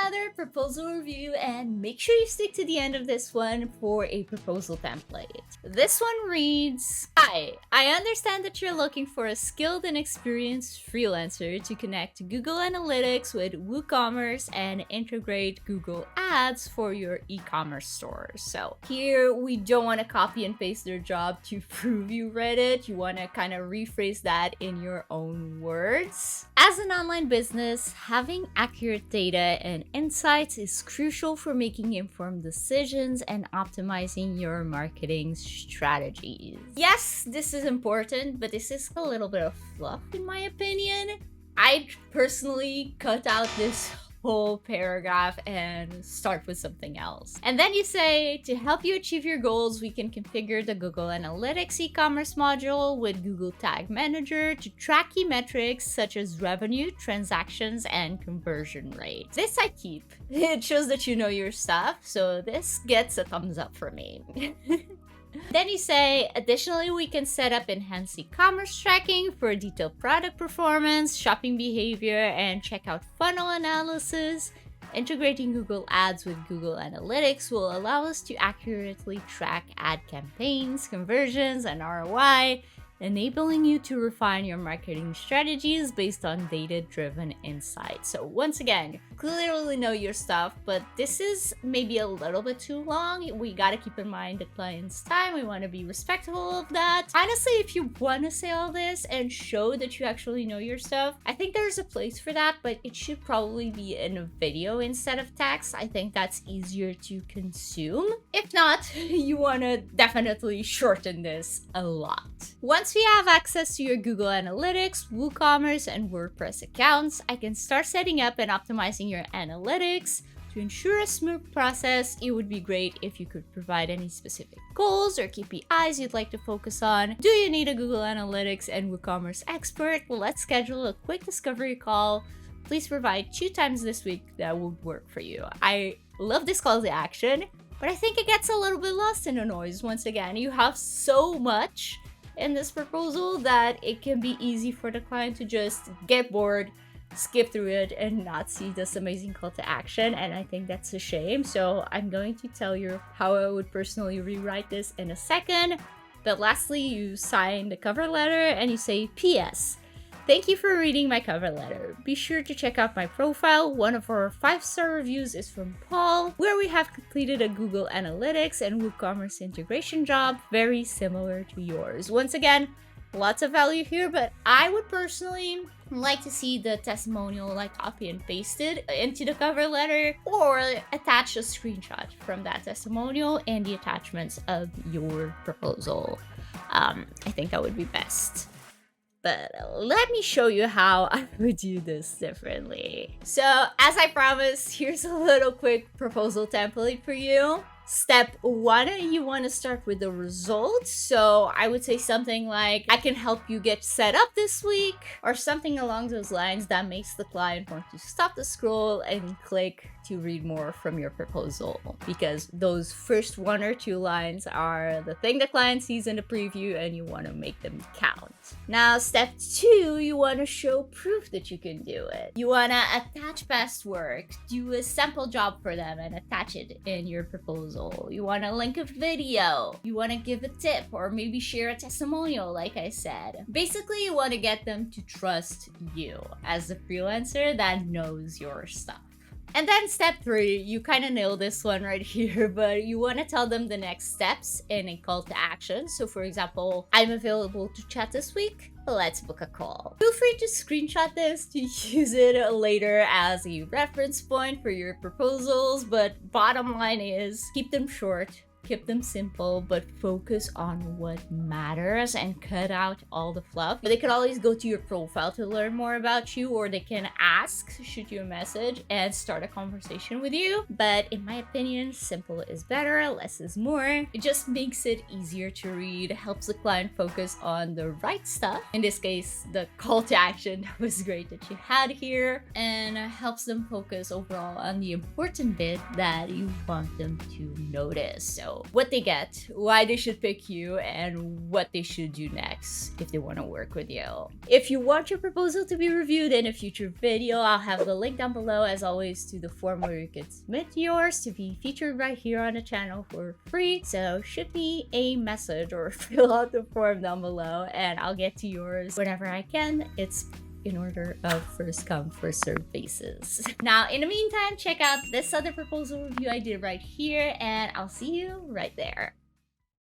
another proposal review, and make sure you stick to the end of this one for a proposal template. This one reads, "Hi, I understand that you're looking for a skilled and experienced freelancer to connect Google Analytics with WooCommerce and integrate Google Ads for your e-commerce stores." So here we don't want to copy and paste their job to prove you read it. You want to kind of rephrase that in your own words. As an online business, having accurate data and insights is crucial for making informed decisions and optimizing your marketing strategies. Yes, this is important, but this is a little bit of fluff in my opinion. I personally cut out this whole paragraph and start with something else. And then you say, to help you achieve your goals, we can configure the Google Analytics e-commerce module with Google Tag Manager to track key metrics such as revenue, transactions, and conversion rate. This I keep. It shows that you know your stuff, so this gets a thumbs up for me. Then you say, additionally, we can set up enhanced e-commerce tracking for detailed product performance, shopping behavior, and checkout funnel analysis. Integrating Google Ads with Google Analytics will allow us to accurately track ad campaigns, conversions, and ROI, enabling you to refine your marketing strategies based on data-driven insights. So once again, clearly know your stuff, but this is maybe a little bit too long. We gotta keep in mind the client's time. We want to be respectful of that. Honestly, if you want to say all this and show that you actually know your stuff, I think there's a place for that, but it should probably be in a video instead of text. I think that's easier to consume. If not, you want to definitely shorten this a lot. Once we have access to your Google Analytics, WooCommerce, and WordPress accounts, I can start setting up and optimizing your analytics. To ensure a smooth process, it would be great if you could provide any specific goals or KPIs you'd like to focus on. Do you need a Google Analytics and WooCommerce expert? Let's schedule a quick discovery call. Please provide 2 times this week that would work for you. I love this call to action, but I think it gets a little bit lost in the noise. Once again, you have so much in this proposal that it can be easy for the client to just get bored, skip through it, and not see this amazing call to action, and I think that's a shame. So I'm going to tell you how I would personally rewrite this in a second. But lastly, you sign the cover letter and you say, "PS. Thank you for reading my cover letter. Be sure to check out my profile. One of our 5-star reviews is from Paul, where we have completed a Google Analytics and WooCommerce integration job very similar to yours." Once again, lots of value here, but I would personally like to see the testimonial like copy and pasted into the cover letter, or attach a screenshot from that testimonial and the attachments of your proposal. I think that would be best. But let me show you how I would do this differently. So as I promised, here's a little quick proposal template for you. Step 1, you want to start with the results. So I would say something like, "I can help you get set up this week," or something along those lines that makes the client want to stop the scroll and click to read more from your proposal, because those first 1 or 2 lines are the thing the client sees in the preview and you want to make them count. Now, step 2, you want to show proof that you can do it. You want to attach past work, do a sample job for them and attach it in your proposal. You want to link a video. You want to give a tip or maybe share a testimonial, like I said. Basically, you want to get them to trust you as a freelancer that knows your stuff. And then step 3, you kind of nailed this one right here, but you want to tell them the next steps in a call to action. So for example, "I'm available to chat this week. Let's book a call." Feel free to screenshot this to use it later as a reference point for your proposals, but bottom line is, keep them short, keep them simple, but focus on what matters and cut out all the fluff. They could always go to your profile to learn more about you, or they can ask, shoot you a message, and start a conversation with you. But in my opinion, simple is better, less is more. It just makes it easier to read, helps the client focus on the right stuff. In this case, the call to action was great that you had here, and helps them focus overall on the important bit that you want them to notice. So know what they get, why they should pick you, and what they should do next if they want to work with you. If you want your proposal to be reviewed in a future video, I'll have the link down below as always to the form where you can submit yours to be featured right here on the channel for free. So shoot me a message or fill out the form down below and I'll get to yours whenever I can. It's in order of first come, first served basis. Now, in the meantime, check out this other proposal review I did right here, and I'll see you right there.